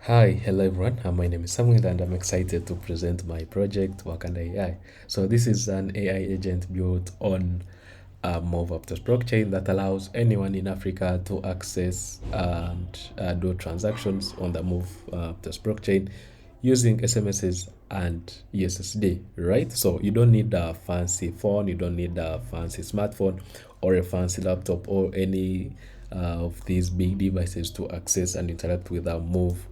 Hi, hello everyone. My name is Samuel and I'm excited to present my project Wakanda AI. So this is an AI agent built on Move Aptos blockchain that allows anyone in Africa to access and do transactions on the Move Aptos blockchain using SMSs and USSD, right? So you don't need a fancy phone, you don't need a fancy smartphone or a fancy laptop or any of these big devices to access and interact with our Move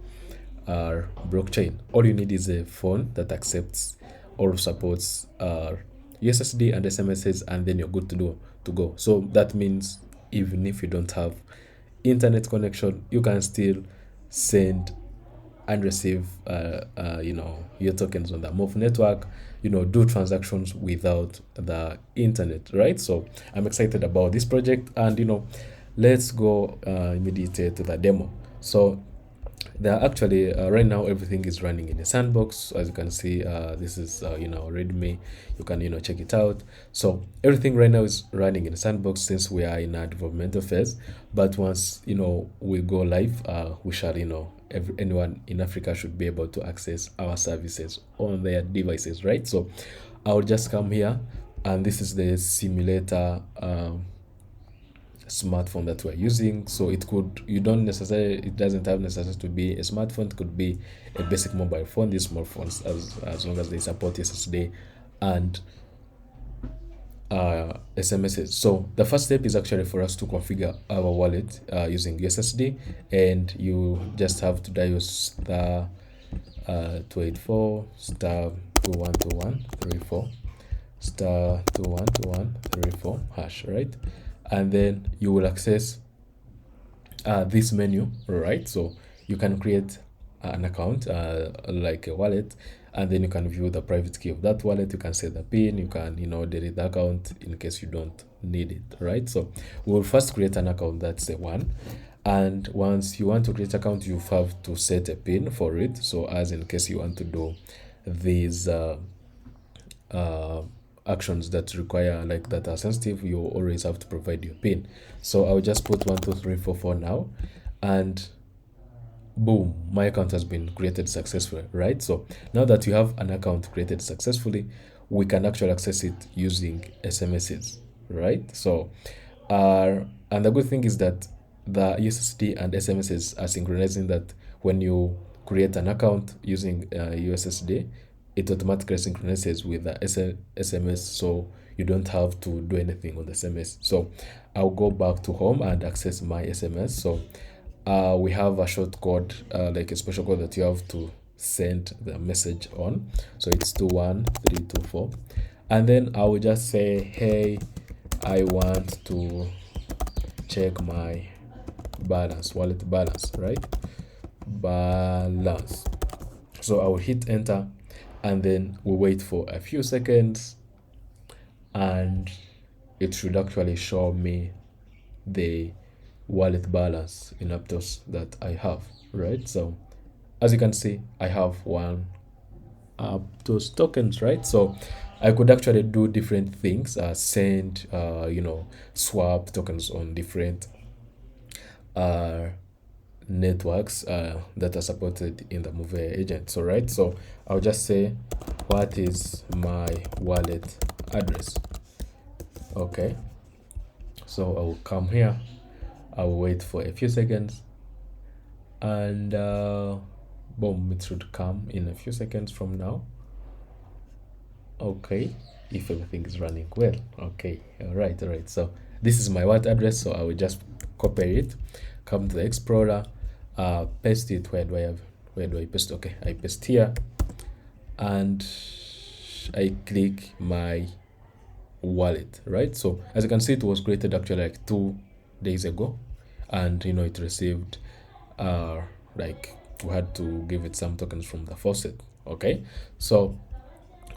blockchain. All you need is a phone that accepts or supports USSD and SMSs, and then you're good to go. So that means even if you don't have internet connection, you can still send and receive your tokens on the Move network, do transactions without the internet, right? So I'm excited about this project, and let's go immediately to the demo. So there are actually right now everything is running in a sandbox. As you can see, this is readme. You can check it out. So everything right now is running in a sandbox since we are in a developmental phase. But once we go live, we shall anyone in Africa should be able to access our services on their devices, right? So I'll just come here, and this is the simulator smartphone that we're using. So it doesn't have necessarily to be a smartphone. It could be a basic mobile phone. These small phones, as long as they support SSD and SMSs. So the first step is actually for us to configure our wallet using USSD, and you just have to dial star 284 star 212134 star 212134 hash, right? And then you will access this menu, right? So you can create an account like a wallet, and then you can view the private key of that wallet. You can set the pin, you can delete the account in case you don't need it, right? So we'll first create an account. That's the one. And once you want to create account, you have to set a pin for it, so as in case you want to do these actions that require, like, that are sensitive, you always have to provide your pin. So I'll just put 12344 now, and boom, my account has been created successfully, right? So now that you have an account created successfully, we can actually access it using SMSs, right? So and the good thing is that the USSD and SMSs are synchronizing, that when you create an account using USSD, it automatically synchronizes with the SMS, so you don't have to do anything on the SMS. So I'll go back to home and access my SMS. So we have a short code, like a special code that you have to send the message on. So it's 21324, and then I will just say, hey, I want to check my balance, wallet balance, right? Balance. So I will hit enter, and then we'll wait for a few seconds, and it should actually show me the wallet balance in Aptos that I have, right? So as you can see, I have one Aptos tokens, right? So I could actually do different things, send, swap tokens on different networks that are supported in the Move AI agent. So right, so I'll just say, what is my wallet address? Okay, so I will come here, I will wait for a few seconds, and boom, it should come in a few seconds from now. Okay, if everything is running well. Okay, all right. So this is my wallet address, so I will just copy it, come to the Explorer, paste it. Where do I paste? Okay, I paste here, and I click my wallet, right? So as you can see, it was created actually like 2 days ago, and it received like, we had to give it some tokens from the faucet. Okay, so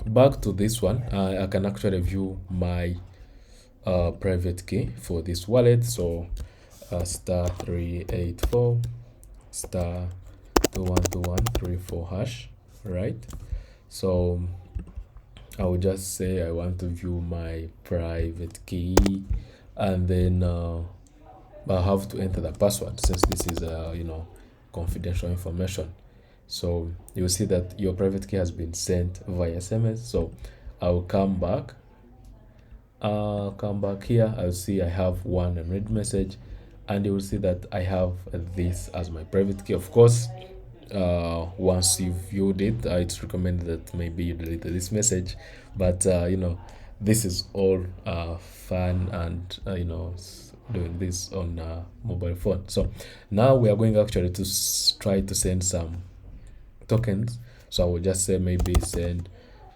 back to this one, I can actually view my private key for this wallet. So star 384 star 212134 hash, right? So I will just say I want to view my private key, and then I have to enter the password, since this is confidential information. So you'll see that your private key has been sent via SMS. So I'll come back. Come back here. I'll see I have one unread message, and you will see that I have this as my private key. Of course, once you've viewed it, it's recommended that maybe you delete this message, but this is all fun and doing this on mobile phone. So now we are going actually to try to send some tokens. So I will just say maybe send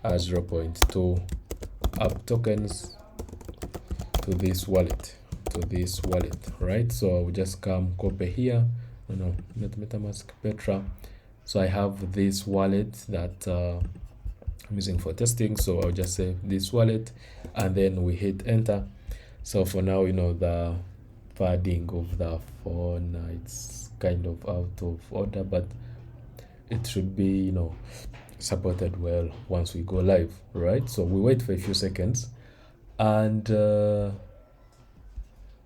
0.2 app tokens to this wallet, right? So I will just come copy here, not MetaMask, Petra. So I have this wallet that I'm using for testing. So I'll just say this wallet, and then we hit enter. So for now, the padding of the phone, it's kind of out of order, but it should be, supported well once we go live, right? So we wait for a few seconds, and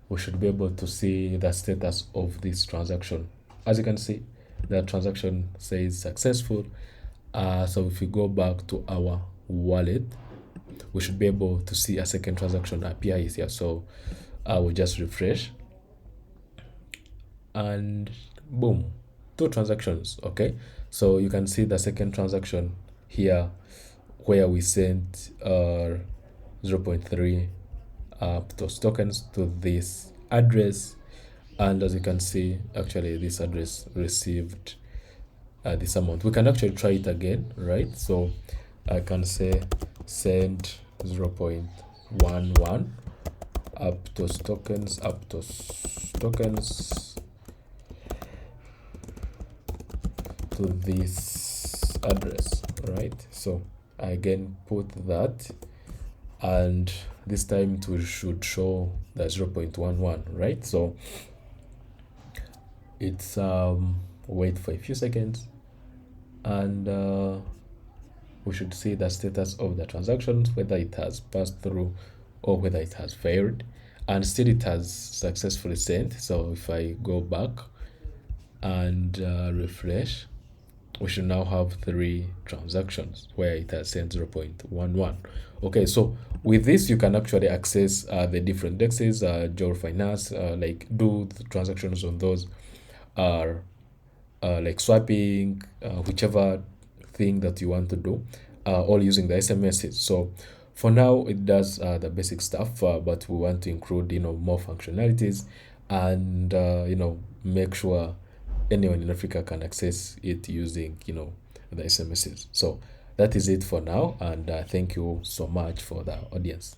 we should be able to see the status of this transaction. As you can see, the transaction says successful. So if we go back to our wallet, we should be able to see a second transaction appear here. So I will just refresh, and boom, 2 transactions. Okay, so you can see the second transaction here where we sent 0.3 those tokens to this address, and as you can see, actually this address received this amount. We can actually try it again, right? So I can say send 0.11 Aptos tokens to this address, right? So I again put that, and this time it should show the 0.11, right? So it's wait for a few seconds, and we should see the status of the transactions, whether it has passed through or whether it has failed, and still it has successfully sent. So if I go back and refresh, we should now have 3 transactions where it has sent 0.11. Okay, so with this you can actually access the different dexes, Joel Finance, like do the transactions on those, are like swapping, whichever thing that you want to do, all using the SMSs. So for now it does the basic stuff, but we want to include more functionalities, and make sure anyone in Africa can access it using the SMSs. So that is it for now, and thank you so much for the audience.